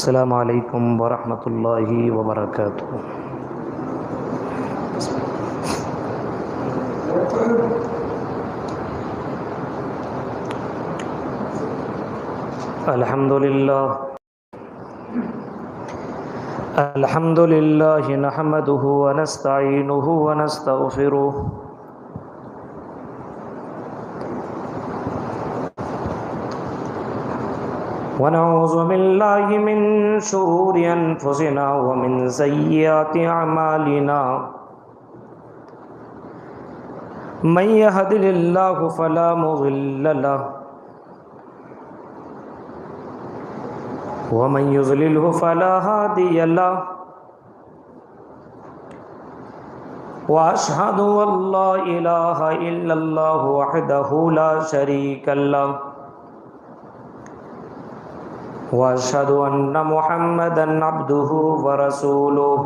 अस्सलामु अलैकुम वरहमतुल्लाहि वबरकातुहू। अल्हम्दुलिल्लाह नहमदुहु व नस्तईनुहु व नस्तगफिरुह व नऊज़ु बिल्लाहि मिन शुरूरि अनफुसिना व मिन सय्यिआति अमालिना मन यहदिहिल्लाहु फला मुज़िल्ल लहु व मन युज़लिलहु फला हादिय लहु व अशहदु अल्ला इलाहा इल्लल्लाहु वहदहु ला शरीका लहु व अशहदु अन्न मुहम्मदन अब्दुहु व रसूलुहु।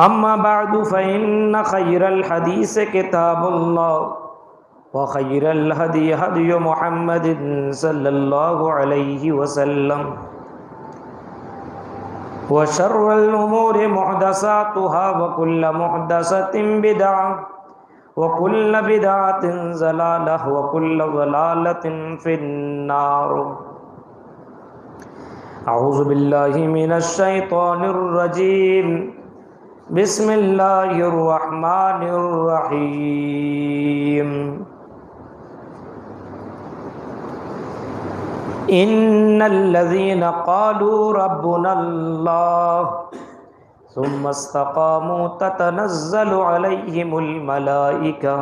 अम्मा बअदु फ़इन्न खैरल हदीस किताबुल्लाह व खैरल हदी हदी मुहम्मदिन सल्लल्लाहु अलैहि वसल्लम व शर्रल उमूरि मुहदसातुहा व कुल्ल मुहदसतिन बिदअह व कुल्ल बिदअतिन ज़लालह व कुल्ल ज़लालतिन फिन्नार। अऊज़ु बिल्लाहि मिनश शैतानिर रजीम। बिस्मिल्लाहिर रहमानिर रहीम। इन्नल्लज़ीना क़ालू रब्बुनल्लाह सुम्मा इस्तक़ामू ततनज़्ज़लु अलैहिमुल मलाइका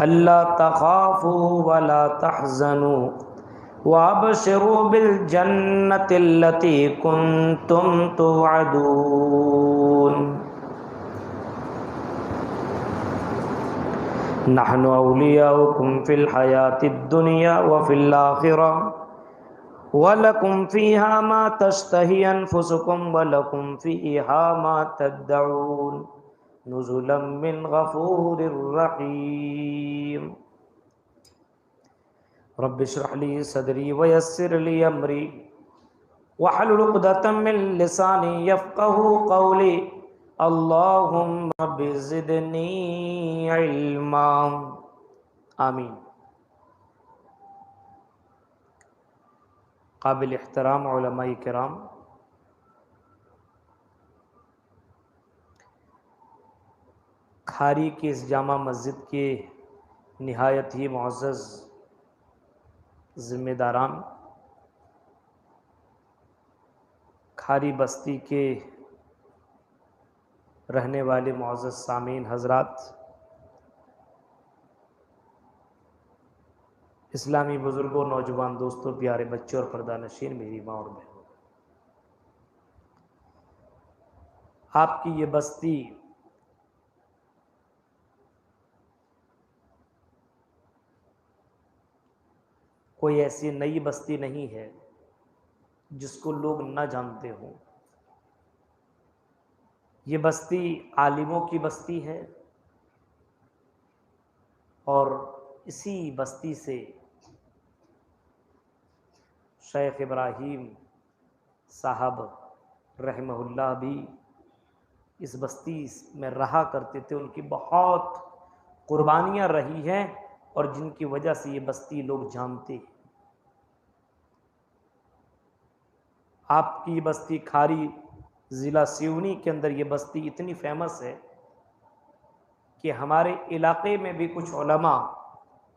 अल्ला तख़ाफ़ू वला तहज़नू वअबशिरू बिल जन्नतिल्लती कुन्तुम तुअदून। नहनु औलियाउकुम फिल हयातिद दुनिया व फिल आखिरह व लकुम फ़ीहा मा तश्तही अनफुसुकुम व लकुम फ़ीहा मा तदऊन नुज़ुलन मिन गफूरिर रहीम। रब्बि इश्रह ली सदरी व यस्सिर ली अमरी वहलुल उक़दतम मिन लिसानी यफ़क़हू क़ौली। अल्लाहुम्मा रब्बि ज़िदनी इल्मा। आमीन। काबिल एहतराम उलमाए किराम, खारी की इस जामा मस्जिद के निहायत ही मुअज़्ज़ज़ ज़िम्मेदारान, खारी बस्ती के रहने वाले मुअज़्ज़ज़ सामीन हज़रात, इस्लामी बुज़ुर्गों, नौजवान दोस्तों, प्यारे बच्चों और पर्दानशीन, मेरी माँ और बहनों, आपकी ये बस्ती कोई ऐसी नई बस्ती नहीं है जिसको लोग न जानते हों। ये बस्ती आलिमों की बस्ती है और इसी बस्ती से शेख इब्राहीम साहब रहमहुल्लाह भी इस बस्ती में रहा करते थे। उनकी बहुत कुर्बानियाँ रही हैं और जिनकी वजह से ये बस्ती लोग जानते हैं। आपकी बस्ती खारी ज़िला सिवनी के अंदर ये बस्ती इतनी फेमस है कि हमारे इलाके में भी कुछ उलमा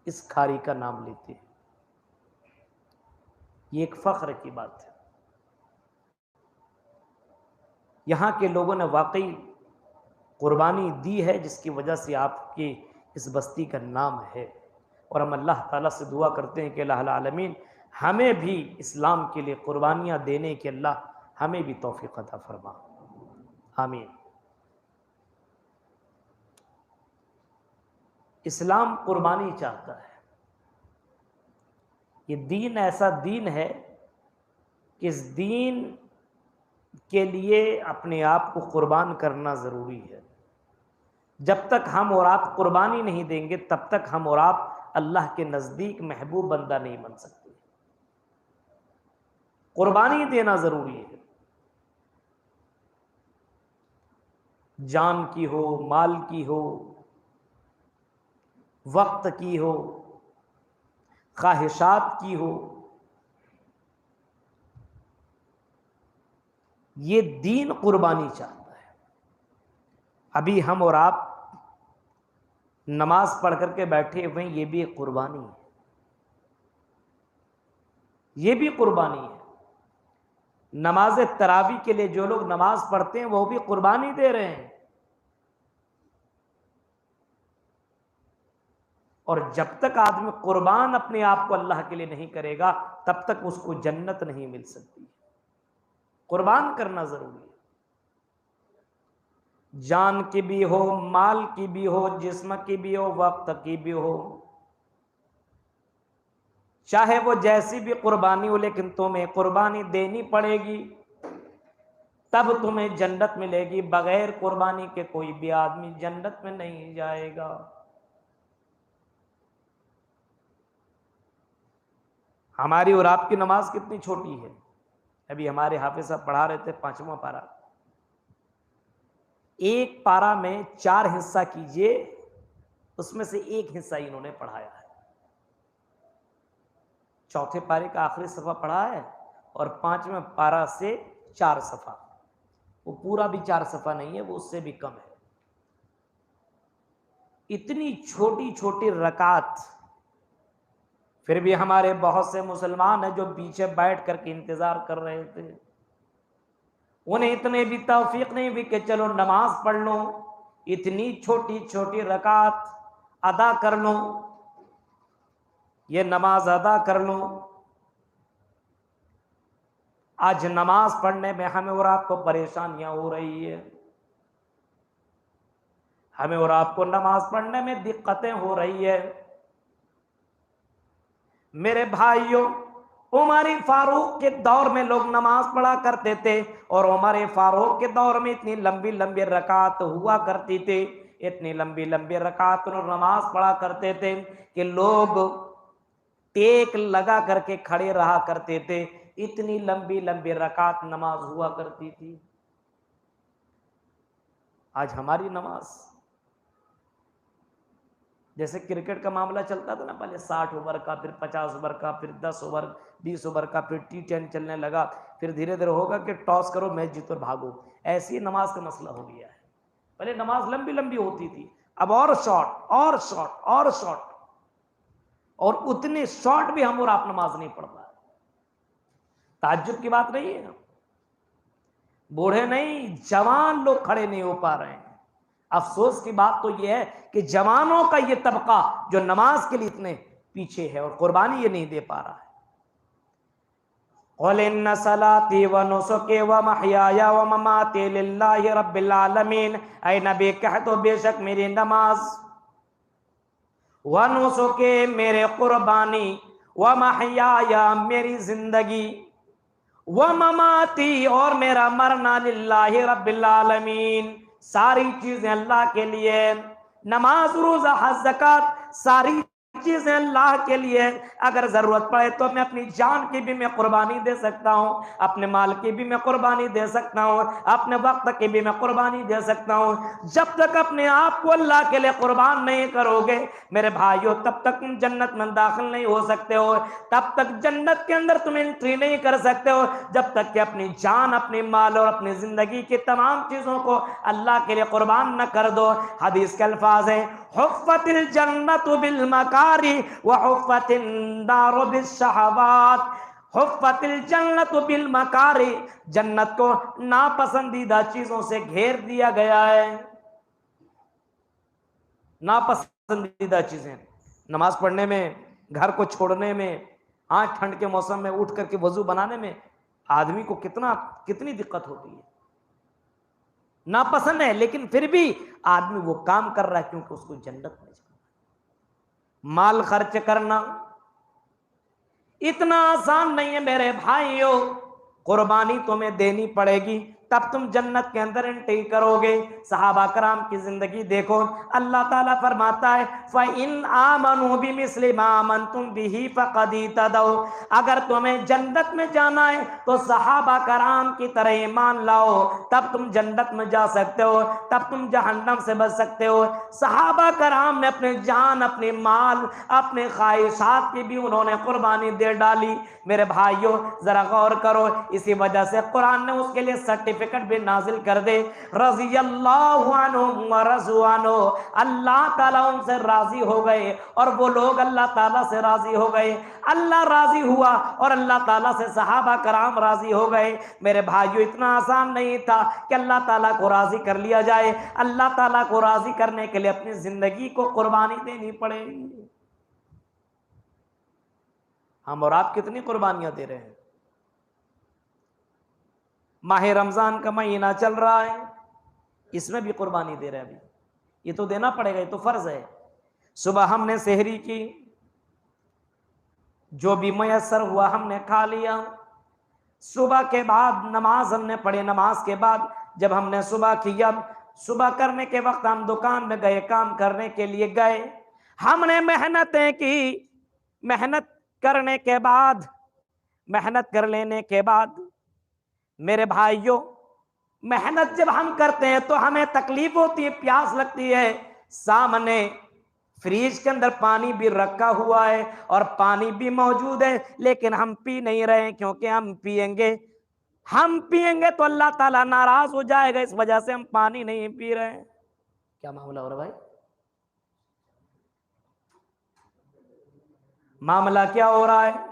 इस खारी का नाम लेते हैं। ये एक फ़ख्र की बात है। यहाँ के लोगों ने वाकई कुर्बानी दी है जिसकी वजह से आपके इस बस्ती का नाम है। और हम अल्लाह ताला से दुआ करते हैं कि अल्लाह आलमीन हमें भी इस्लाम के लिए कुर्बानियाँ देने के अल्लाह हमें भी तौफीक अता फरमा। आमीन। इस्लाम कुर्बानी चाहता है। ये दीन ऐसा दीन है कि इस दीन के लिए अपने आप को कुर्बान करना ज़रूरी है। जब तक हम और आप कुर्बानी नहीं देंगे तब तक हम और आप अल्लाह के नज़दीक महबूब बंदा नहीं बन सकती। कुर्बानी देना ज़रूरी है, जान की हो, माल की हो, वक्त की हो, ख्वाहिशात की हो। ये दीन कुर्बानी चाहता है। अभी हम और आप नमाज पढ़ करके बैठे हुए, ये भी एक कुर्बानी है, ये भी कुर्बानी है। नमाज तरावी के लिए जो लोग नमाज पढ़ते हैं वो भी कुर्बानी दे रहे हैं। और जब तक आदमी कुर्बान अपने आप को अल्लाह के लिए नहीं करेगा, तब तक उसको जन्नत नहीं मिल सकती। कुर्बान करना जरूरी है। जान की भी हो, माल की भी हो, जिस्म की भी हो, वक्त की भी हो, चाहे वो जैसी भी कुर्बानी हो, लेकिन तुम्हें कुर्बानी देनी पड़ेगी, तब तुम्हें जन्नत मिलेगी। बगैर कुर्बानी के कोई भी आदमी जन्नत में नहीं जाएगा। हमारी और आपकी नमाज कितनी छोटी है। अभी हमारे हाफिज साहब पढ़ा रहे थे 5वां पारा। एक पारा में 4 हिस्सा कीजिए, उसमें से एक हिस्सा इन्होंने पढ़ाया है। चौथे पारे का आखिरी सफा पढ़ा है और 5वें पारा से 4 सफा। वो पूरा भी 4 सफा नहीं है, वो उससे भी कम है। इतनी छोटी छोटी रकात, फिर भी हमारे बहुत से मुसलमान हैं जो पीछे बैठ करके इंतजार कर रहे थे। उन्हें इतने भी तौफीक नहीं हुई कि चलो नमाज पढ़ लो, इतनी छोटी छोटी रकात अदा कर लो, ये नमाज अदा कर लो। आज नमाज पढ़ने में हमें और आपको परेशानियां हो रही है, हमें और आपको नमाज पढ़ने में दिक्कतें हो रही है। मेरे भाइयों, उमर फारूक के दौर में लोग नमाज पढ़ा करते थे, और उमर फारूक के दौर में इतनी लंबी लंबी रकात हुआ करती थी, इतनी लंबी लंबी रकात और नमाज पढ़ा करते थे कि लोग टेक लगा करके खड़े रहा करते थे। इतनी लंबी लंबी रकात नमाज हुआ करती थी। आज हमारी नमाज, जैसे क्रिकेट का मामला चलता था ना, पहले 60 ओवर का, फिर 50 ओवर का, फिर 10 ओवर, 20 ओवर का, फिर T10 चलने लगा, फिर धीरे धीरे होगा कि टॉस करो, मैच जीतो, भागो। ऐसी ही नमाज का मसला हो गया है। पहले नमाज लंबी लंबी होती थी, अब और शॉर्ट और शॉर्ट और शॉर्ट, और उतने शॉर्ट भी हम और आप नमाज नहीं पढ़ पा रहे। ताज्जुब की बात नहीं है, बूढ़े नहीं, जवान लोग खड़े नहीं हो पा रहे हैं। अफसोस की बात तो यह है कि जवानों का यह तबका जो नमाज के लिए इतने पीछे है और कुर्बानी ये नहीं दे पा रहा है। क़ुल इन्ना सलाती व नुसुकी व महयाया व ममाती लिल्लाहि रब्बिल आलमीन। ऐ नबी कह दो, बेशक मेरी नमाज, व नुसुकी मेरे कुर्बानी, व महयाया मेरी जिंदगी, व ममाती और मेरा मरना, लिल्लाहि रब्बिल आलमीन, सारी चीजें अल्लाह के लिए। नमाज, रोजा, हज, ज़कात, सारी चीजें अल्लाह के लिए। अगर जरूरत पड़े तो मैं अपनी जान की भी मैं कुर्बानी दे सकता हूँ, अपने माल की भी मैं कुर्बानी दे सकता हूँ, अपने वक्त की भी मैं कुर्बानी दे सकता हूँ। जब तक अपने आप को अल्लाह के लिए कुर्बान नहीं करोगे मेरे भाइयों, तब तक तुम जन्नत में दाखिल नहीं हो सकते हो, तब तक जन्नत के अंदर तुम एंट्री नहीं कर सकते हो, जब तक कि अपनी जान, अपनी माल और अपनी जिंदगी की तमाम चीजों को अल्लाह के लिए कुर्बान न कर दो। हदीस के अल्फाज है, हुफ़्फ़तिल जन्नतु बिल मकारी व हुफ़्फ़तिन नारु बिश शहवात। हुफ़्फ़तिल जन्नतु बिल मकारी, जन्नत को नापसंदीदा चीजों से घेर दिया गया है। नापसंदीदा चीजें, नमाज पढ़ने में, घर को छोड़ने में, आज ठंड के मौसम में उठ करके वजू बनाने में आदमी को कितनी दिक्कत होती है। नापसंद है, लेकिन फिर भी आदमी वो काम कर रहा है क्योंकि उसको जन्नत में जाना। माल खर्च करना इतना आसान नहीं है मेरे भाइयों। कुर्बानी तुम्हें देनी पड़ेगी, तब तुम जन्नत के अंदर एंट्री करोगे। सहाबा कराम की जिंदगी देखो, अल्लाह ताला फरमाता है फ़इन आमनू बिमिस्लि मा आमनतुम बिही फ़क़द इहतदौ। अगर तुम्हें जन्नत में जाना है तो सहाबा कराम की तरह ईमान लाओ, तब तुम जन्नत में जा सकते हो, तब तुम जहन्नम से बच सकते हो। सहाबा कराम ने अपने जान, अपने माल, अपने ख्वाहिशात की भी उन्होंने कुर्बानी दे डाली। मेरे भाइयों जरा गौर करो, इसी वजह से कुरान ने उसके लिए सर्टिफिकेट भी नाजिल कर दे, रज़ियल्लाहु अन्हुम व रज़ू अन्हु। अल्लाह ताला उनसे राजी हो गए और वो लोग अल्लाह ताला से राजी हो गए। अल्लाह राजी हुआ और अल्लाह ताला से सहाबा कराम राजी हो गए। मेरे भाइयों इतना आसान नहीं था कि अल्लाह ताला को राजी कर लिया जाए। अल्लाह ताला को राजी करने के लिए अपनी जिंदगी को कुर्बानी देनी पड़ेगी। हम और आप कितनी कुर्बानियां दे रहे हैं। माह रमजान का महीना चल रहा है, इसमें भी कुर्बानी दे रहे हैं। अभी ये तो देना पड़ेगा, ये तो फर्ज है। सुबह हमने सेहरी की, जो भी मयसर हुआ हमने खा लिया। सुबह के बाद नमाज हमने पढ़ी, नमाज के बाद जब हमने सुबह किया, सुबह करने के वक्त हम दुकान में गए, काम करने के लिए गए, हमने मेहनतें की। मेहनत करने के बाद, मेहनत कर लेने के बाद मेरे भाइयों, मेहनत जब हम करते हैं तो हमें तकलीफ होती है, प्यास लगती है। सामने फ्रिज के अंदर पानी भी रखा हुआ है और पानी भी मौजूद है, लेकिन हम पी नहीं रहे हैं, क्योंकि हम पिएंगे तो अल्लाह ताला नाराज हो जाएगा। इस वजह से हम पानी नहीं पी रहे हैं। क्या मामला हो रहा भाई? मामला क्या हो रहा है?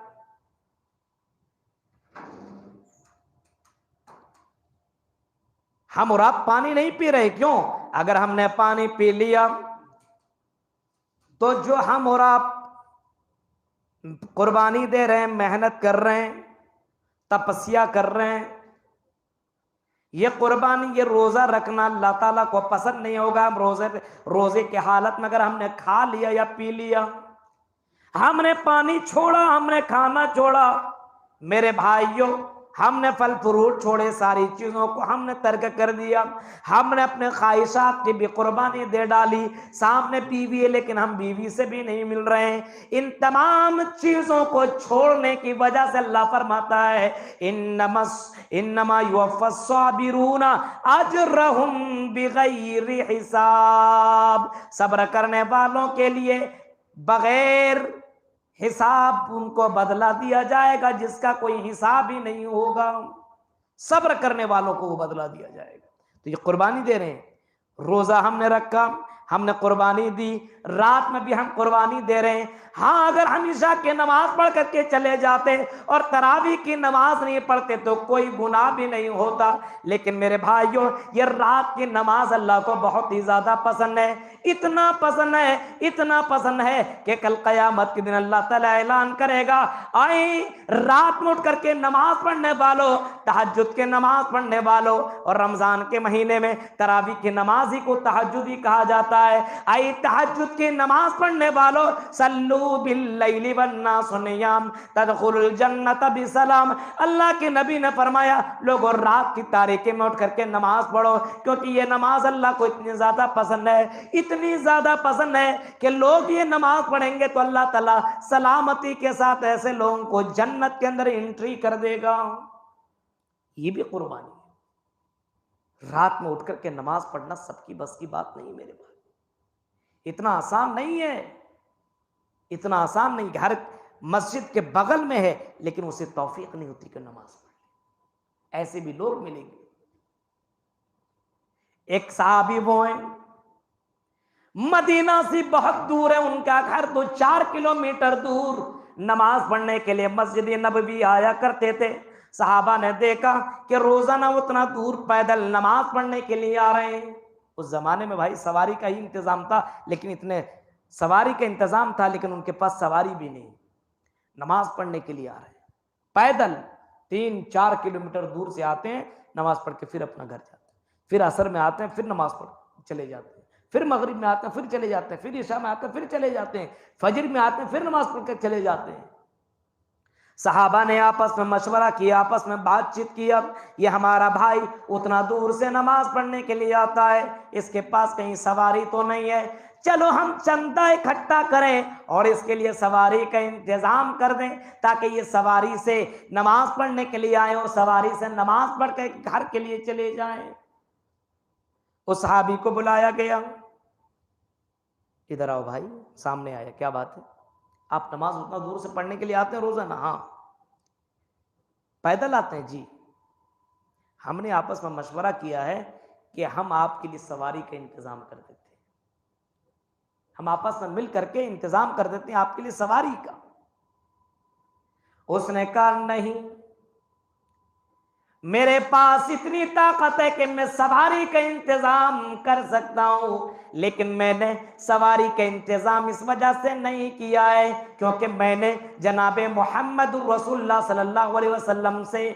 हम और आप पानी नहीं पी रहे, क्यों? अगर हमने पानी पी लिया तो जो हम और आप कुर्बानी दे रहे हैं, मेहनत कर रहे हैं, तपस्या कर रहे हैं, ये कुर्बानी, ये रोजा रखना अल्लाह ताला को पसंद नहीं होगा। हम रोजे के हालत में अगर हमने खा लिया या पी लिया, हमने पानी छोड़ा, हमने खाना छोड़ा, मेरे भाइयों हमने फल फ्रूट छोड़े, सारी चीजों को हमने तर्क कर दिया, हमने अपने ख्वाहिशात की भी कुर्बानी दे डाली। सामने बीवी है लेकिन हम बीवी से भी नहीं मिल रहे हैं। इन तमाम चीजों को छोड़ने की वजह से अल्लाह फरमाता है इन्नमा युवफ़्फ़स साबिरूना अजरहुम बिगैरि हिसाब। सब्र करने वालों के लिए बगैर हिसाब उनको बदला दिया जाएगा, जिसका कोई हिसाब ही नहीं होगा। सब्र करने वालों को वो बदला दिया जाएगा। तो ये कुर्बानी दे रहे हैं। रोजा हमने रखा, हमने कुर्बानी दी, रात में भी हम कुर्बानी दे रहे हैं। हाँ, अगर हम ईशा की नमाज पढ़ करके चले जाते और तरावी की नमाज नहीं पढ़ते तो कोई गुनाह भी नहीं होता। लेकिन मेरे भाइयों, ये रात की नमाज अल्लाह को बहुत ही ज्यादा पसंद है। इतना पसंद है, इतना पसंद है कि कल कयामत के दिन अल्लाह ताला ऐलान करेगा, आए रात में उठ करके नमाज पढ़ने वालों, तहज्जुद के नमाज पढ़ने वालों, और रमजान के महीने में तरावी की नमाज ही को तहज्जुद ही कहा जाता है। आई तहज्जुद की नमाज पढ़ने वालों, सल्लू बिल्लैलि वन्नासु नियाम तदखुलुल जन्नत बिसलाम। अल्लाह के नबी ने फरमाया, लोगों रात की तारीकी में उठ करके नमाज पढ़ो, क्योंकि ये नमाज अल्लाह को इतनी ज्यादा पसंद है, इतनी ज्यादा पसंद है कि लोग ये नमाज पढ़ेंगे तो अल्लाह ताला सलामती के साथ ऐसे लोगों को जन्नत के अंदर एंट्री कर देगा। ये भी कुर्बानी है। रात में उठ करके नमाज पढ़ना सबकी बस की बात नहीं मेरे भाई, इतना आसान नहीं है, इतना आसान नहीं कि हर मस्जिद के बगल में है लेकिन उसे तौफीक नहीं होती कि नमाज पढ़े। ऐसे भी लोग मिलेंगे। एक साहबी वो है, मदीना से बहुत दूर है उनका घर, तो 4 किलोमीटर दूर नमाज पढ़ने के लिए मस्जिद नबवी आया करते थे। सहाबा ने देखा कि रोजाना उतना दूर पैदल नमाज पढ़ने के लिए आ रहे हैं। उस जमाने में भाई सवारी का ही इंतजाम था, लेकिन इतने सवारी का इंतजाम था लेकिन उनके पास सवारी भी नहीं, नमाज पढ़ने के लिए आ रहे हैं पैदल। 3-4 किलोमीटर दूर से आते हैं, नमाज पढ़ के फिर अपना घर जाते हैं, फिर असर में आते हैं, फिर नमाज पढ़ चले जाते हैं, फिर मगरिब में आते हैं, फिर चले जाते हैं, फिर ईशा में आते हैं, फिर चले जाते हैं, फजर में आते हैं, फिर नमाज पढ़ कर चले जाते हैं। सहाबा ने आपस में मशवरा किया, आपस में बातचीत किया, ये हमारा भाई उतना दूर से नमाज पढ़ने के लिए आता है, इसके पास कहीं सवारी तो नहीं है, चलो हम चंदा इकट्ठा करें और इसके लिए सवारी का इंतजाम कर दें ताकि ये सवारी से नमाज पढ़ने के लिए आए और सवारी से नमाज पढ़ के घर के लिए चले जाएं। उस सहाबी को बुलाया गया, इधर आओ भाई, सामने आया, क्या बात है, आप नमाज उतना दूर से पढ़ने के लिए आते हैं रोजाना? हाँ। पैदल आते हैं? जी। हमने आपस में मशवरा किया है कि हम आपके लिए सवारी का इंतजाम कर देते हैं, हम आपस में मिल करके इंतजाम कर देते हैं आपके लिए सवारी का। उसने कहा नहीं, मेरे पास इतनी ताकत है कि मैं सवारी का इंतजाम कर सकता हूं, लेकिन मैंने सवारी का इंतजाम इस वजह से नहीं किया है क्योंकि मैंने जनाबे मोहम्मद रसूलुल्लाह सल्लल्लाहु अलैहि वसल्लम से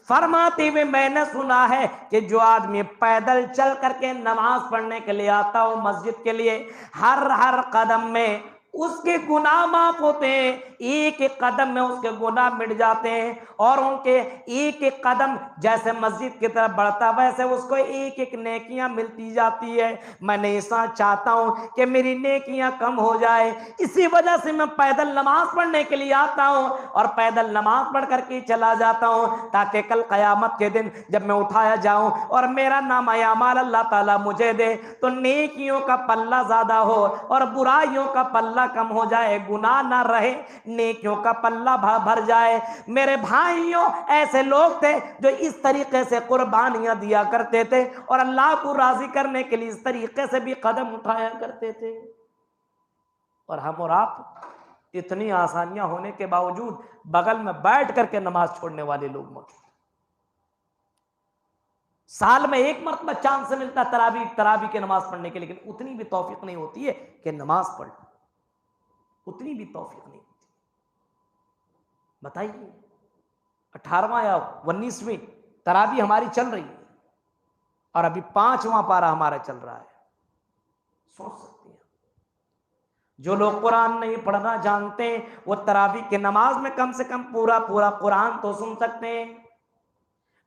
फरमाते हुए मैंने सुना है कि जो आदमी पैदल चल करके नमाज पढ़ने के लिए आता हो मस्जिद के लिए, हर कदम में उसके गुनाह माफ होते हैं, एक एक कदम में उसके गुनाह मिट जाते हैं और उनके एक एक कदम जैसे मस्जिद की तरफ बढ़ता वैसे उसको एक एक नेकियां मिलती जाती है। मैं ऐसा चाहता हूं कि मेरी नेकियां कम हो जाए, इसी वजह से मैं पैदल नमाज पढ़ने के लिए आता हूं और पैदल नमाज पढ़ करके चला जाता हूं ताकि कल क़यामत के दिन जब मैं उठाया जाऊं और मेरा नाम अमाल अल्लाह ताला मुझे दे तो नेकियों का पल्ला ज्यादा हो और बुराइयों का पल्ला कम हो जाए, गुनाह ना रहे, नेकियों का पल्ला भर जाए। मेरे भाइयों, ऐसे लोग थे जो इस तरीके से कुर्बानियां दिया करते थे और अल्लाह को राजी करने के लिए इस तरीके से भी कदम उठाया करते थे। और हम और आप इतनी आसानियां होने के बावजूद बगल में बैठ करके नमाज छोड़ने वाले लोग मौजूद। साल में एक मरतबा चांस से मिलता तरावी की नमाज पढ़ने के, लेकिन उतनी भी तौफीक नहीं होती है कि नमाज पढ़, उतनी भी तौफीक नहीं होती। बताइए 18वां या 19वीं तरावी हमारी चल रही है और अभी 5वां पारा हमारा चल रहा है। सोच सकते हैं, जो लोग कुरान नहीं पढ़ना जानते वो तरावी की नमाज में कम से कम पूरा कुरान तो सुन सकते हैं।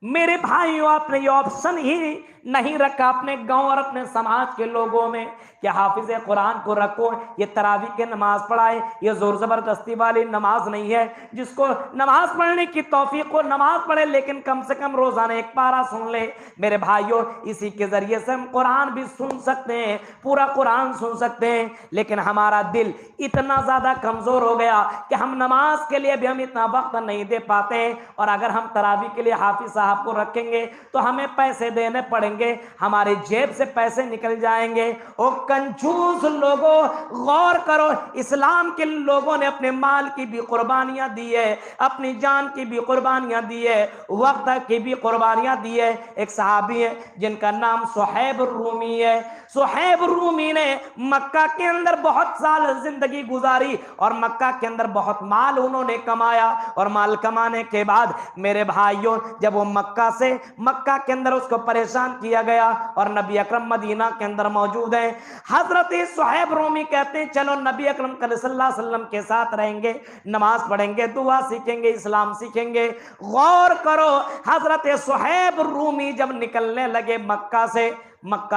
मेरे भाइयों, आपने ये ऑप्शन ही नहीं रखा अपने गांव और अपने समाज के लोगों में कि हाफिज कुरान को रखो, ये तरावी के नमाज पढ़ाए। ये जोर जबरदस्ती वाली नमाज नहीं है, जिसको नमाज पढ़ने की तौफीक हो नमाज पढ़े, लेकिन कम से कम रोजाना एक पारा सुन ले। मेरे भाइयों, इसी के जरिए से हम कुरान भी सुन सकते हैं, पूरा कुरान सुन सकते हैं, लेकिन हमारा दिल इतना ज्यादा कमजोर हो गया कि हम नमाज के लिए भी हम इतना वक्त नहीं दे पाते। और अगर हम तरावी के लिए हाफिज साहब को रखेंगे तो हमें पैसे देने पड़ेंगे, हमारे जेब से पैसे निकल जाएंगे। ओ कंजूस लोगों, गौर करो, इस्लाम के लोगों ने अपने माल की भी कुर्बानियां दी है, अपनी जान की भी कुर्बानियां दी है, वक्त की भी कुर्बानियां दी है। एक सहाबी है जिनका नाम सुहैब रूमी है। सुहैब रूमी ने मक्का के अंदर बहुत साल जिंदगी गुजारी और मक्का के अंदर बहुत माल उन्होंने कमाया और माल कमाने के बाद मेरे भाइयों, जब वो मक्का के अंदर उसको परेशान किया गया और नबी अकरम मदीना के अंदर मौजूद है। हजरत सुहैब रूमी कहते हैं चलो नबी अकरम सल्लल्लाहु अलैहि वसल्लम के साथ रहेंगे, नमाज पढ़ेंगे, दुआ सीखेंगे, इस्लाम सीखेंगे। गौर करो, हजरत सुहैब रूमी जब निकलने लगे मक्का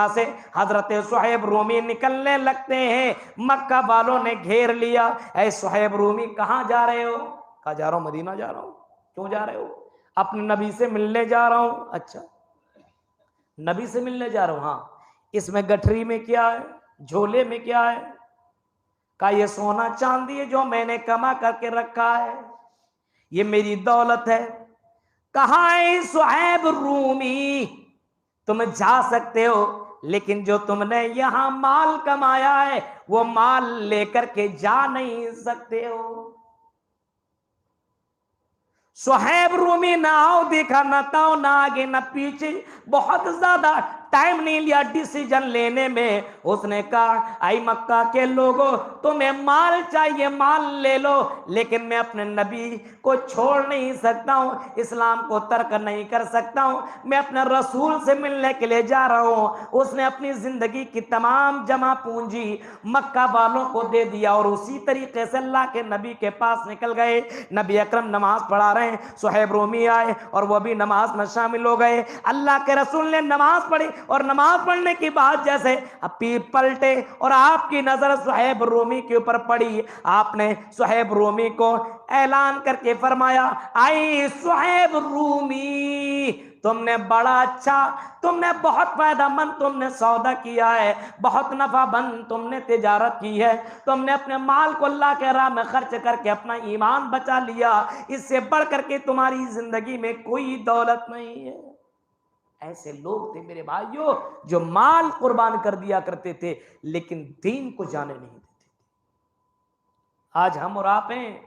से हजरत सुहैब रूमी निकलने लगते हैं, मक्का वालों ने घेर लिया। ऐ सुहैब रूमी कहां जा रहे हो? कहा जा रहा हूं मदीना जा रहा हूं। क्यों जा रहे हो? अपने नबी से मिलने जा रहा हूं। अच्छा, नबी से मिलने जा रहा हूं? हाँ। इसमें गठरी में क्या है, झोले में क्या है? का ये सोना चांदी है जो मैंने कमा करके रखा है, ये मेरी दौलत है। कहा है सुहैब रूमी, तुम जा सकते हो, लेकिन जो तुमने यहां माल कमाया है वो माल लेकर के जा नहीं सकते हो। सुहैब रूमी ना आओ देखा, ना ताओ, ना आगे ना पीछे, बहुत ज्यादा टाइम नहीं लिया डिसीजन लेने में। उसने कहा आई मक्का के लोगों, तुम्हें माल चाहिए माल ले लो, लेकिन मैं अपने नबी को छोड़ नहीं सकता हूं, इस्लाम को तर्क नहीं कर सकता हूं, मैं अपने रसूल से मिलने के लिए जा रहा हूं। उसने अपनी जिंदगी की तमाम जमा पूंजी मक्का वालों को दे दिया और उसी तरीके से अल्लाह के नबी के पास निकल गए। नबी अकरम नमाज पढ़ा रहे हैं, सुहैब रूमी आए और वह भी नमाज में शामिल हो गए। अल्लाह के रसूल ने नमाज पढ़ी और नमाज पढ़ने के बाद जैसे पलटे और आपकी नजर सुहैब रूमी के ऊपर पड़ी, आपने सुहैब रूमी को ऐलान करके फरमाया, आई सुहैब रूमी, तुमने बड़ा अच्छा, तुमने बहुत फायदामंद तुमने सौदा किया है, बहुत नफाबंद तुमने तिजारत की है, तुमने अपने माल को अल्लाह के राह में खर्च करके अपना ईमान बचा लिया, इससे बढ़ करके तुम्हारी जिंदगी में कोई दौलत नहीं है। ऐसे लोग थे मेरे भाइयों जो माल कुर्बान कर दिया करते थे लेकिन दीन को जाने नहीं देते थे। आज हम और आप हैं,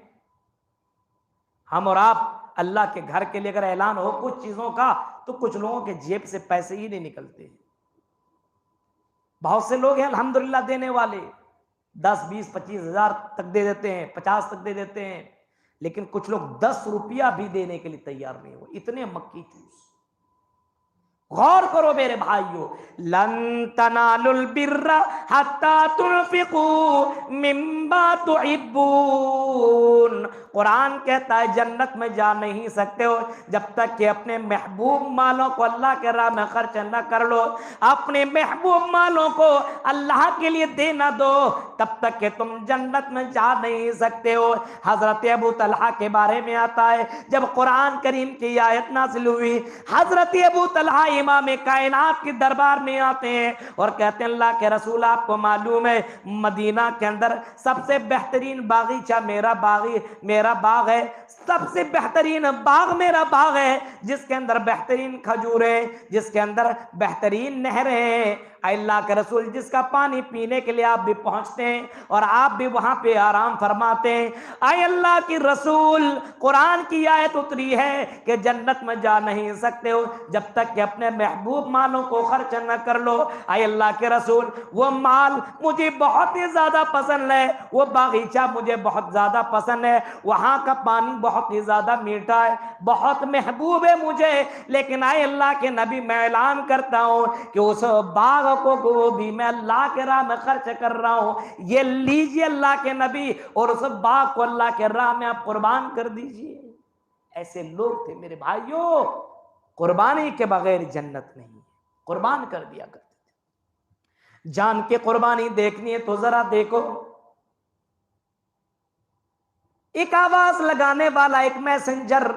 हम और आप अल्लाह के घर के लिए अगर ऐलान हो कुछ चीजों का तो कुछ लोगों के जेब से पैसे ही नहीं निकलते। बहुत से लोग हैं अल्हम्दुलिल्लाह देने वाले, 10, 20, 25 हजार तक दे देते हैं, 50 तक दे देते हैं, लेकिन कुछ लोग 10 रुपया भी देने के लिए तैयार नहीं हो, इतने मक्की चूस। गौर करो मेरे भाइयों, लन तनालुल बिर्रा हत्ता तुनफिकू मिम्मा तुहिब्बून। कुरान कहता है जन्नत में जा नहीं सकते हो जब तक कि अपने महबूब मालों को अल्लाह के राह में खर्च न कर लो, अपने महबूब मालों को अल्लाह के लिए दे न दो, तब तक कि तुम जन्नत में जा नहीं सकते हो। हजरत अबू तलहा के बारे में आता है, जब कुरान करीम की आयत नाज़िल हुई, हजरत अबू तलहा इमाम कायनात के दरबार में आते हैं और कहते हैं अल्लाह के रसूल आपको मालूम है मदीना के अंदर सबसे बेहतरीन बागीचा मेरा बाग है, सबसे बेहतरीन बाग मेरा बाग है, जिसके अंदर बेहतरीन खजूरें, जिसके अंदर बेहतरीन नहरें हैं। अल्लाह के रसूल जिसका पानी पीने के लिए आप भी पहुंचते हैं और आप भी वहां पे आराम फरमाते हैं। आए अल्लाह की रसूल, कुरान की आयत उतरी है कि जन्नत में जा नहीं सकते हो जब तक कि अपने महबूब मालों को खर्च न कर लो। आए अल्लाह के रसूल, वो माल मुझे बहुत ही ज्यादा पसंद है, वो बागीचा मुझे बहुत ज्यादा पसंद है, वहां का पानी बहुत ही ज्यादा मीठा है, बहुत महबूब है मुझे, लेकिन आए अल्लाह के नबी मैं ऐलान करता हूं कि उस बाग को भी मैं अल्लाह के राह में खर्च कर रहा हूं, ये लीजिए अल्लाह के नबी, और उस बाग को अल्लाह के राह में आप कुर्बान कर दीजिए। ऐसे लोग थे मेरे भाइयों, कुर्बानी के बगैर जन्नत नहीं, कुर्बान कर दिया करते थे। जान के कुर्बानी देखनी है तो जरा देखो, एक आवाज लगाने वाला, एक मैसेंजर,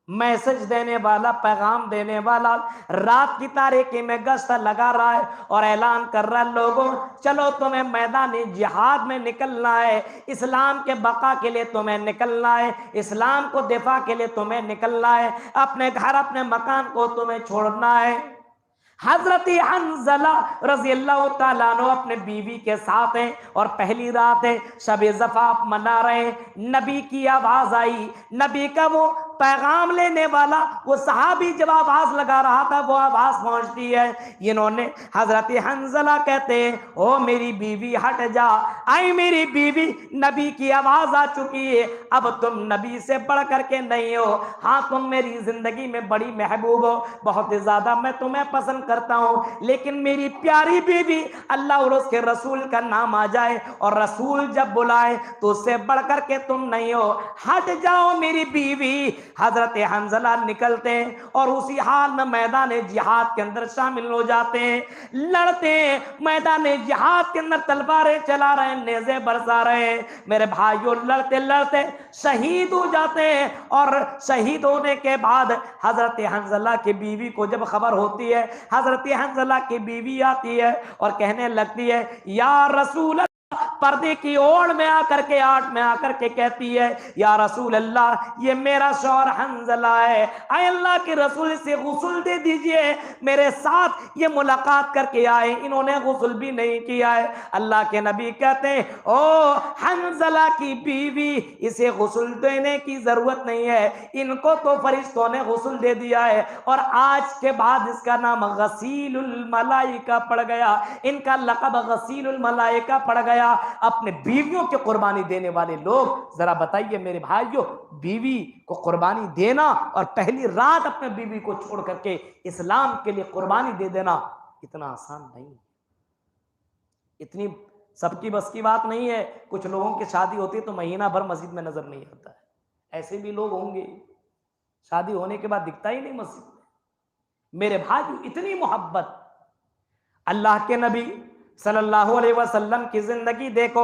मैसेज देने वाला, पैगाम देने वाला रात की तारीकी में गश्त लगा रहा है और ऐलान कर रहा है लोगों चलो तुम्हें मैदानी जिहाद में निकलना है, इस्लाम के बका के लिए तुम्हें निकलना है, इस्लाम को दिफा के लिए तुम्हें निकलना है, अपने घर अपने मकान को तुम्हें छोड़ना है। हजरत हंज़ला रज़ी अल्लाह तआला अन्हु अपने बीवी के साथ हैं और पहली रात है, शब-ए ज़फ़ाफ मना रहे, नबी की आवाज आई, नबी का वो पैगाम लेने वाला वो सहाबी जब आवाज लगा रहा था वो आवाज पहुंचती है। इन्होंने हजरत हंज़ला कहते हैं ओ मेरी बीवी हट जा, आई मेरी बीवी नबी की आवाज आ चुकी है, अब तुम नबी से बढ़ करके नहीं हो, हाँ तुम मेरी जिंदगी में बड़ी महबूब हो, बहुत ही ज्यादा मैं तुम्हें पसंद करता हूं, लेकिन मेरी प्यारी बीवी अल्लाह और उसके रसूल का नाम आ जाए और रसूल जब बुलाए तो उससे बढ़ करके तुम नहीं हो, हट जाओ मेरी बीवी। हजरत हंज़ला निकलते हैं और उसी हाल में मैदान जिहाद के अंदर शामिल हो जाते हैं, लड़ते हैं, मैदान जिहाद के अंदर तलवारें चला रहे हैं, नेज़े बरसा रहे हैं मेरे भाइयों, लड़ते लड़ते शहीद हो जाते हैं। और शहीद होने के बाद हजरत हंज़ला की बीवी को जब खबर होती है, हजरत हंज़ला की बीवी आती है और कहने लगती है या रसूल पर्दे की ओर में आकर के आठ में आकर के कहती है, या रसूल अल्लाह, ये मेरा शौहर हंजला है, आए अल्लाह के रसूल से गुस्ल दे दीजिए, मेरे साथ ये मुलाकात करके आए, इन्होंने गुस्ल भी नहीं किया है। अल्लाह के नबी कहते हैं, ओ हंजला की बीवी, इसे गुस्ल देने की जरूरत नहीं है, इनको तो फरिश्तों ने गुस्ल दे दिया है, और आज के बाद इसका नाम गसीलुल मलाइका पड़ गया, इनका लक़ब गसीलुल मलाइका पड़ गया। अपने बीवियों की कुर्बानी देने वाले लोग, जरा बताइए मेरे भाइयों, बीवी को कुर्बानी देना और पहली रात अपने बीवी को छोड़ करके इस्लाम के लिए कुर्बानी दे देना इतना आसान नहीं, इतनी सबकी बस की बात नहीं है। कुछ लोगों की शादी होती है तो महीना भर मस्जिद में नजर नहीं आता है, ऐसे भी लोग होंगे, शादी होने के बाद दिखता ही नहीं मस्जिद में। मेरे भाई, इतनी मोहब्बत अल्लाह के नबी सल्लल्लाहु अलैहि वसल्लम की जिंदगी देखो,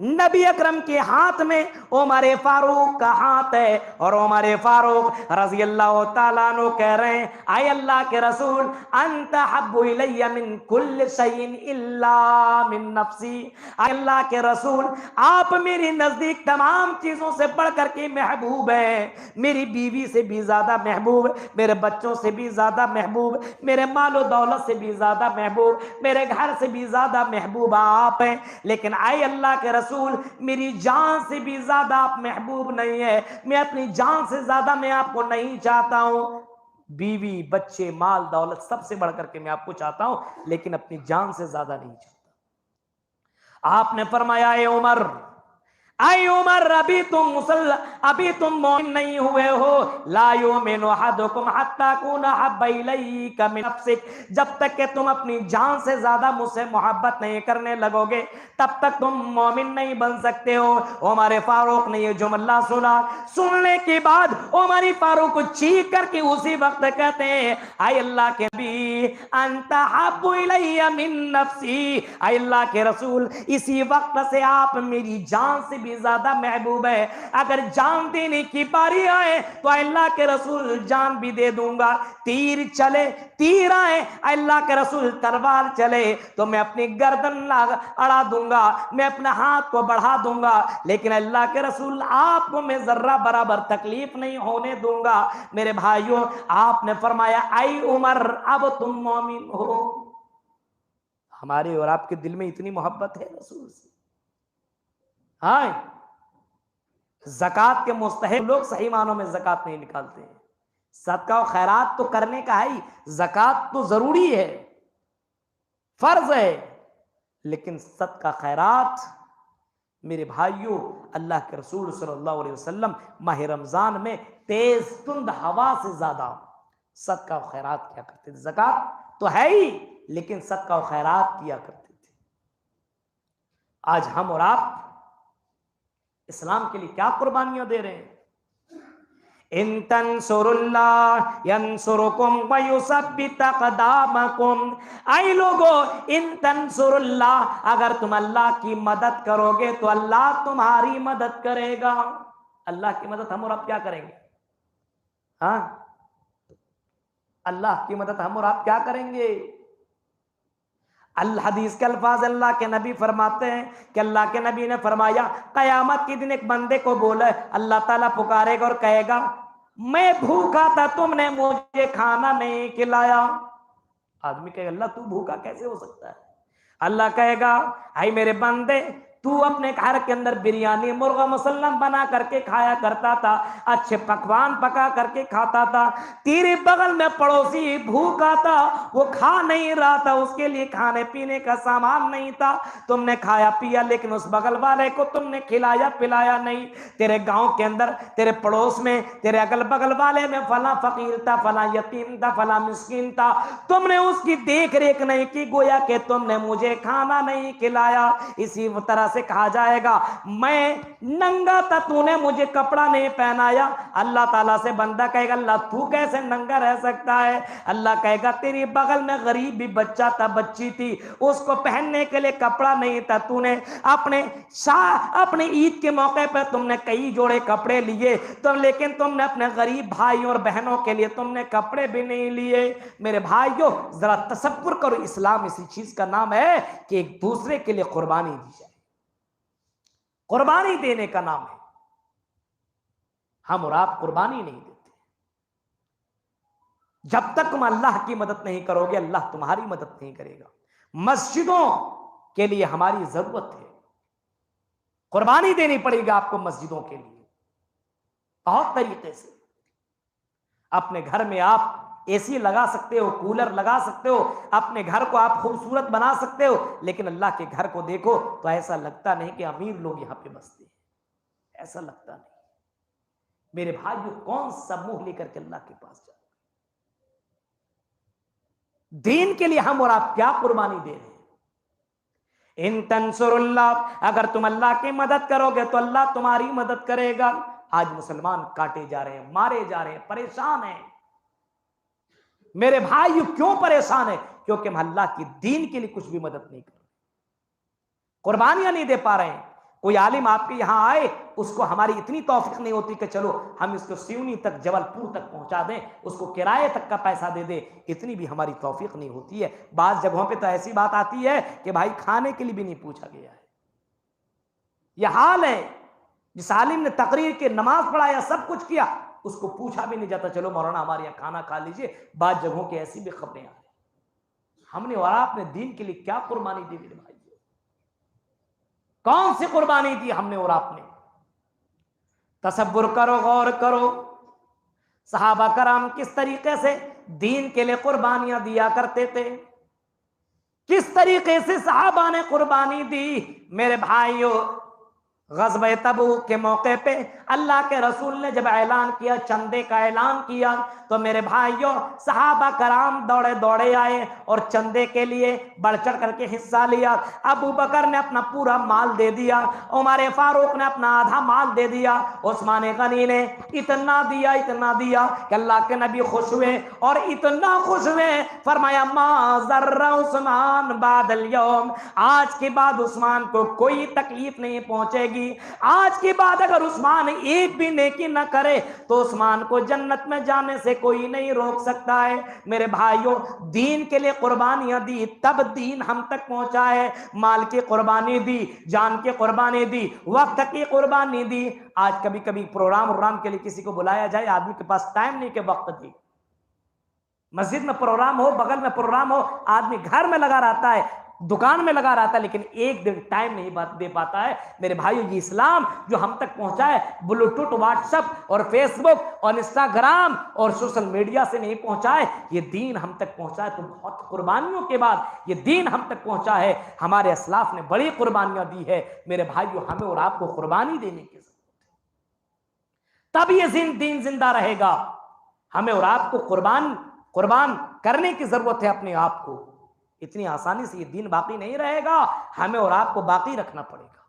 नबी अकरम के हाथ में उमर फारूक का हाथ है, और उमर फारूक रज़ी अल्लाह ताला अन्हु कह रहे हैं, आए अल्लाह के रसूल, अंत हब्बु इलैया मिन कुल्ल शैइन इल्ला मिन नफ्सी, आए अल्लाह के रसूल, आप मेरे नजदीक तमाम चीजों से बढ़ करके महबूब हैं, मेरी बीवी से भी ज्यादा महबूब, मेरे बच्चों से भी ज्यादा महबूब, मेरे मालो दौलत से भी ज्यादा महबूब, मेरे घर से भी ज्यादा महबूब आप हैं, लेकिन आए अल्लाह के रसूल, मेरी जान से भी ज्यादा आप महबूब नहीं है, मैं अपनी जान से ज्यादा मैं आपको नहीं चाहता हूं, बीवी बच्चे माल दौलत सबसे बढ़कर के मैं आपको चाहता हूं, लेकिन अपनी जान से ज्यादा नहीं चाहता। आपने फरमाया, ए उमर, आई उमर, अभी तुम मोमिन नहीं हुए हो, ला युमिनु अहदुकुम हत्ता कुना हब्बा इलैका मिन नफ्सिक, जब तक कि तुम अपनी जान से ज्यादा मुझसे मोहब्बत नहीं करने लगोगे तब तक तुम मोमिन नहीं बन सकते हो। उमर फारूक ने ये जुमला सुना, सुनने के बाद उमर फारूक को चीख करके उसी वक्त कहते हैं, आई अल्लाह के नबी, अंता हब्बु इलैया मिन नफ्सी, आई अल्लाह के रसूल, इसी वक्त से आप मेरी जान से भी ज्यादा महबूब है, अगर जान देने की बारी आए तो अल्लाह के रसूल जान भी दे दूंगा, तीर चले तीर आए अल्लाह के रसूल तलवार चले तो मैं अपनी गर्दन अड़ा दूंगा, मैं अपने हाथ को बढ़ा दूंगा, लेकिन अल्लाह के रसूल आपको मैं जर्रा बराबर तकलीफ नहीं होने दूंगा। मेरे भाइयों, आपने फरमाया, आई उमर, अब तुम मोमिन हो। हमारे और आपके दिल में इतनी मोहब्बत है रसूल से। हाँ, ज़कात के मुस्तहिक लोग सही मानों में ज़कात नहीं निकालते हैं। सदका और खैरात तो करने का है ही, ज़कात तो जरूरी है, फर्ज है, लेकिन सदका खैरात मेरे भाइयों, अल्लाह के रसूल सल्लल्लाहु अलैहि वसल्लम माह रमजान में तेज तुंद हवा से ज्यादा सदका और खैरात किया करते थे। ज़कात तो है ही, लेकिन सदका और खैरात किया करते थे। आज हम और आप इस्लाम के लिए क्या कुर्बानियां दे रहे हैं। इन तंसुरुल्लाह यंसुरुकुम व युसब्बित अक़दामकुम, आई लोगों, इन तंसुरुल्लाह, अगर तुम अल्लाह की मदद करोगे तो अल्लाह तुम्हारी मदद करेगा। अल्लाह की मदद हम और आप क्या करेंगे? हाँ, अल्लाह की मदद हम और आप क्या करेंगे? अल्लाह हदीस के अल्फाज अल्लाह के नबी फरमाते हैं कि अल्लाह के नबी ने फरमाया, कयामत के दिन एक बंदे को बोले, अल्लाह ताला पुकारेगा और कहेगा, मैं भूखा था, तुमने मुझे खाना नहीं खिलाया। आदमी कहेगा, अल्लाह तू भूखा कैसे हो सकता है? अल्लाह कहेगा, आई मेरे बंदे, तू अपने घर के अंदर बिरयानी मुर्गा मुसल्लम बना करके खाया करता था, अच्छे पकवान पका करके खाता था, तेरे बगल में पड़ोसी भूखा था, वो खा नहीं रहा था, उसके लिए खाने पीने का सामान नहीं था, तुमने खाया पिया, लेकिन उस बगल वाले को तुमने खिलाया पिलाया नहीं। तेरे गांव के अंदर, तेरे पड़ोस में, तेरे अगल बगल वाले में फला फकीर था, फला यतीम था, फला मिस्कीन था, तुमने उसकी देख रेख नहीं की, गोया कि तुमने मुझे खाना नहीं खिलाया। इसी तरह से कहा जाएगा, मैं नंगा था, तूने मुझे कपड़ा नहीं पहनाया। अल्लाह ताला से बंदा कहेगा, अल्लाह तू कैसे नंगा रह सकता है? अल्लाह कहेगा, तेरी बगल में गरीब भी बच्चा था, बच्ची थी, उसको पहनने के लिए कपड़ा नहीं था, तूने अपने ईद के मौके पर तुमने कई जोड़े कपड़े लिए, तो लेकिन तुमने अपने गरीब भाई और बहनों के लिए तुमने कपड़े भी नहीं लिए। मेरे भाइयों, जरा तसव्वुर करो, इस्लाम इसी चीज का नाम है कि एक दूसरे के लिए कुर्बानी दी जाए। कुर्बानी देने का नाम है। हम और आप कुर्बानी नहीं देते। जब तक तुम अल्लाह की मदद नहीं करोगे, अल्लाह तुम्हारी मदद नहीं करेगा। मस्जिदों के लिए हमारी जरूरत है, कुर्बानी देनी पड़ेगी आपको मस्जिदों के लिए बहुत तरीके से। अपने घर में आप एसी लगा सकते हो, कूलर लगा सकते हो, अपने घर को आप खूबसूरत बना सकते हो, लेकिन अल्लाह के घर को देखो तो ऐसा लगता नहीं कि अमीर लोग यहां पे बसते हैं, ऐसा लगता नहीं। मेरे भाइयों, कौन सा मुंह लेकर के अल्लाह के पास जाए? दीन के लिए हम और आप क्या कुर्बानी दे रहे हैं? इन तंसुरुल्लाह, अगर तुम अल्लाह की मदद करोगे तो अल्लाह तुम्हारी मदद करेगा। आज मुसलमान काटे जा रहे हैं, मारे जा रहे हैं, परेशान हैं। मेरे भाइयों, क्यों परेशान है? क्योंकि हम अल्लाह की दीन के लिए कुछ भी मदद नहीं कर रहे, कुर्बानियां नहीं दे पा रहे हैं। कोई आलिम आपके यहां आए, उसको हमारी इतनी तौफीक नहीं होती कि चलो हम इसको सिवनी तक, जबलपुर तक पहुंचा दें, उसको किराए तक का पैसा दे दे, इतनी भी हमारी तौफीक नहीं होती है। बाज़ जगहों पे तो ऐसी बात आती है कि भाई खाने के लिए भी नहीं पूछा गया है। यह हाल है। जिस आलिम ने तकरीर के नमाज पढ़ाया, सब कुछ किया, उसको पूछा भी नहीं जाता, चलो मौलाना हमारे यहाँ खाना खा लीजिए। बाज़ जगहों की ऐसी भी खबरें आ रही। हमने और आपने दीन के लिए क्या कुर्बानी दी मेरे भाई? कौन सी कुर्बानी दी हमने और आपने? तसव्वुर करो, गौर करो, सहाबा कराम किस तरीके से दीन के लिए कुर्बानियां दिया करते थे, किस तरीके से सहाबा ने कुर्बानी दी। मेरे भाइयों, ग़ज़वा तबूक के मौके पे अल्लाह के रसूल ने जब ऐलान किया, चंदे का ऐलान किया, तो मेरे भाइयों सहाबा कराम दौड़े दौड़े आए और चंदे के लिए बढ़ चढ़ करके हिस्सा लिया। अबू बकर ने अपना पूरा माल दे दिया, उमर फारूक ने अपना आधा माल दे दिया, उस्मान गनी ने इतना दिया कि अल्लाह के नबी खुश हुए, और इतना खुश हुए, फरमाया मा ज़र्रा उस्मान बादल यौम, आज के बाद उस्मान को कोई तकलीफ नहीं पहुंचेगी। आज के बाद अगर उस्मान एक भी नेकी न करे तो उस्मान को जन्नत में जाने से कोई नहीं रोक सकता है। मेरे भाइयों, दीन के लिए कुर्बानियां दी, तब दीन हम तक पहुंचा है। माल की कुर्बानी दी, जान की कुर्बानी दी, वक्त की कुर्बानी दी। आज कभी कभी प्रोग्राम के लिए किसी को बुलाया जाए, आदमी के पास टाइम नहीं के वक्त दी। मस्जिद में प्रोग्राम हो, बगल में प्रोग्राम हो, आदमी घर में लगा रहता है, दुकान में लगा रहता है, लेकिन एक दिन टाइम नहीं दे पाता है। मेरे भाइयों, ये इस्लाम जो हम तक पहुंचा है, ब्लूटूथ, व्हाट्सएप और फेसबुक और इंस्टाग्राम और सोशल मीडिया से नहीं पहुंचा है। ये दीन हम तक पहुंचा है तो बहुत कुर्बानियों के बाद ये दीन हम तक पहुंचा है। हमारे अस्लाफ ने बड़ी कुर्बानियां दी है। मेरे भाइयों, हमें और आपको कुर्बानी देने की जरूरत है, तब ये दीन जिंदा रहेगा। हमें और आपको कुर्बान करने की जरूरत है अपने आप को। इतनी आसानी से ये दीन बाकी नहीं रहेगा, हमें और आपको बाकी रखना पड़ेगा,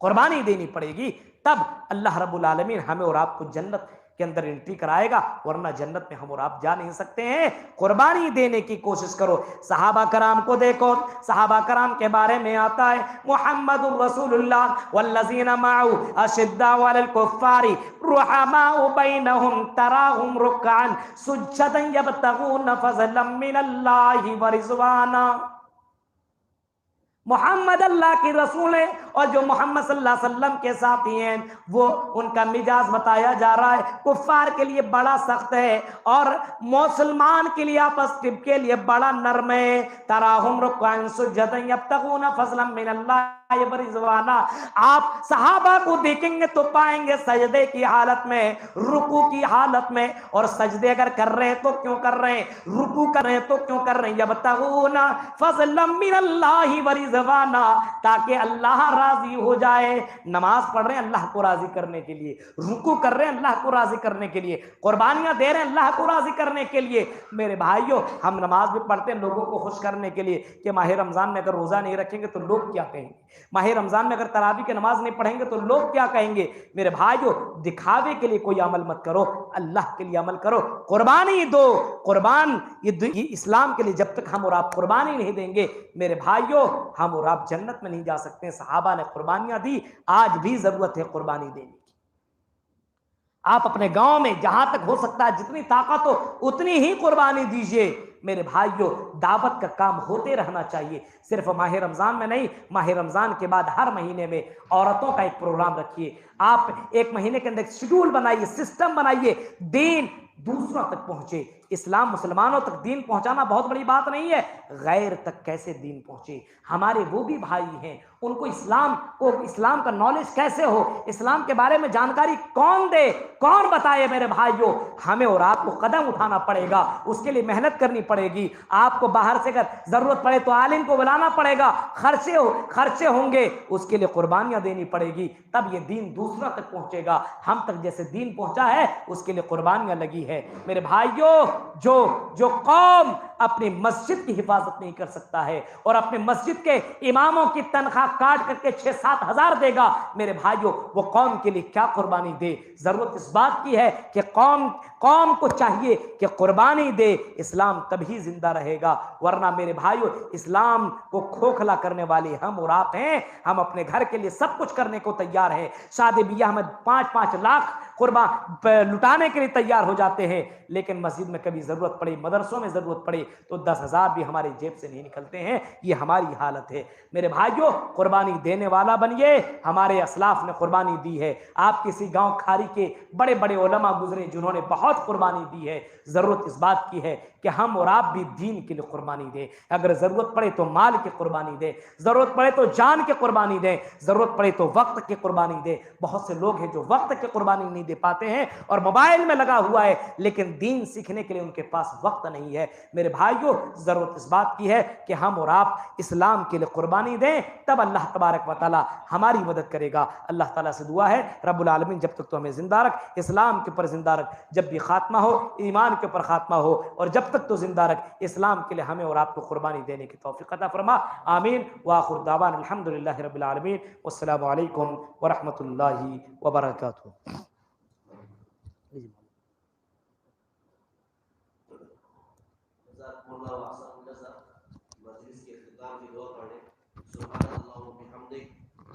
कुर्बानी देनी पड़ेगी, तब अल्लाह रब्बुल आलमीन हमें और आपको जन्नत के अंदर एंट्री कराएगा, वरना जन्नत में हम और आप जा नहीं सकते हैं। कुर्बानी देने की कोशिश करो। सहाबा कराम को देखो, सहाबा कराम के बारे में आता है, मुहम्मदुर रसूलुल्लाह वल्लज़ीना माअहु अशिद्दाउ अलल कुफ्फारी रुहमाउ बैनहुम तराहुम रुक्अन सुज्जदन यब्तगून फज़लन मिनल्लाहि व रिज़वाना। मोहम्मद अल्लाह की रसूल है, और जो मोहम्मद सल्लल्लाहु अलैहि वसल्लम के साथी हैं, वो उनका मिजाज बताया जा रहा है, कुफ्फार के लिए बड़ा सख्त है और मुसलमान के लिए, आपस के लिए बड़ा नर्म है। तराहुम रुक्अन सुज्जदन यब्तगून फज़लन मिनल्लाहि व रिज़वाना। आप सहाबा को देखेंगे तो पाएंगे सजदे की हालत में, रुकू की हालत में, और सजदे अगर कर रहे हैं तो क्यों कर रहे हैं, रुकू कर रहे हैं तो क्यों कर रहे हैं, यब्तगून फज़लन मिनल्लाहि व रिज़वाना, ताकि अल्लाह राजी हो जाए। नमाज पढ़ रहे हैं अल्लाह को राजी करने के लिए, रुकू कर रहे हैं अल्लाह को राजी करने के लिए, कुर्बानियां दे रहे हैं अल्लाह को राजी करने के लिए। मेरे भाइयों, हम नमाज भी पढ़ते हैं लोगों को खुश करने के लिए कि माह रमजान में अगर रोजा नहीं रखेंगे तो लोग क्या कहेंगे, माह रमजान में अगर तरावी की नमाज नहीं पढ़ेंगे तो लोग क्या कहेंगे। मेरे भाइयों, दिखावे के लिए कोई अमल मत करो, अल्लाह के लिए अमल करो, कुर्बानी दो। कुर्बान ये इस्लाम के लिए जब तक हम और आप कुर्बानी नहीं देंगे, मेरे भाइयों, हम और आप जन्नत में नहीं जा सकते। सहाबा ने कुर्बानियां दी, आज भी जरूरत है कुर्बानी देने की। आप अपने गांव में जहां तक हो सकता है जितनी ताकत हो उतनी ही कुर्बानी दीजिए। मेरे भाइयों, दावत का काम होते रहना चाहिए, सिर्फ माह रमजान में नहीं, माह रमजान के बाद हर महीने में औरतों का एक प्रोग्राम रखिए। आप एक महीने के अंदर शेड्यूल बनाइए, सिस्टम बनाइए, दीन दूसरों तक पहुंचे। इस्लाम मुसलमानों तक दीन पहुंचाना बहुत बड़ी बात नहीं है, गैर तक कैसे दीन पहुंचे। हमारे वो भी भाई हैं, उनको इस्लाम का नॉलेज कैसे हो, इस्लाम के बारे में जानकारी कौन दे, कौन बताए। मेरे भाइयों, हमें और आपको कदम उठाना पड़ेगा, उसके लिए मेहनत करनी पड़ेगी। आपको बाहर से अगर जरूरत पड़े तो आलिम को बुलाना पड़ेगा, खर्चे होंगे, उसके लिए कुर्बानियां देनी पड़ेगी, तब ये दीन दूसरा तक पहुंचेगा। हम तक जैसे दीन पहुंचा है उसके लिए कुर्बानियां लगी है। मेरे भाइयों, जो कौम अपनी मस्जिद की हिफाजत नहीं कर सकता है और अपने मस्जिद के इमामों की तनख्वाह काट करके 6-7 हजार देगा, मेरे भाइयों, वो कौम के लिए क्या कुर्बानी दे। जरूरत इस बात की है कि कौम को चाहिए कि कुर्बानी दे, इस्लाम तभी जिंदा रहेगा। वरना मेरे भाइयों, इस्लाम को खोखला करने वाले हम और आप हैं। हम अपने घर के लिए सब कुछ करने को तैयार हैं, शादी ब्याह में 5-5 लाख कुर्बान लुटाने के लिए तैयार हो जाते हैं, लेकिन मस्जिद में कभी जरूरत पड़े, मदरसों में जरूरत पड़े तो 10,000 भी हमारे जेब से नहीं निकलते हैं। ये हमारी हालत है। मेरे भाइयों, कुर्बानी देने वाला बनिए। हमारे असलाफ ने कुर्बानी दी है। आप किसी गांव खारी के बड़े बड़े उलमा गुजरे जिन्होंने बहुत कुर्बानी दी है। जरूरत इस बात की है कि हम और आप भी दीन के लिए कुर्बानी दें। अगर जरूरत पड़े तो माल की कुर्बानी दें, जरूरत पड़े तो जान की कुर्बानी दें, जरूरत पड़े तो वक्त की कुर्बानी दें। बहुत से लोग हैं जो वक्त की कुर्बानी नहीं दे पाते हैं और मोबाइल में लगा हुआ है, लेकिन दीन सीखने के लिए उनके पास वक्त नहीं है। मेरे भाइयों, जरूरत इस बात की है कि हम और आप इस्लाम के लिए कुर्बानी दें, तब अल्लाह तबारक व तआला हमारी मदद करेगा। अल्लाह ताला से दुआ है, रब्बुल आलमीन जब तक तो हमें जिंदा रख, इस्लाम के ऊपर जिंदा रख, जब भी खात्मा हो ईमान के ऊपर खात्मा हो, और जब तक तो जिंदा रख, इस्लाम के लिए हमें और आपको कुर्बानी देने की तौफीक अता फरमा। आमीन व आखिर दावाना अल्हम्दुलिल्लाहि रब्बिल आलमीन। वस्सलामु अलैकुम व रहमतुल्लाहि व बरकातुहू।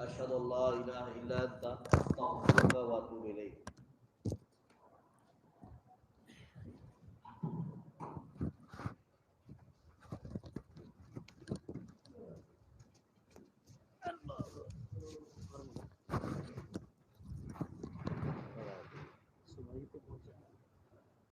अशहदु अल्ला इलाहा इल्ला अंता अस्तगफिरुका व अतूबु इलैक।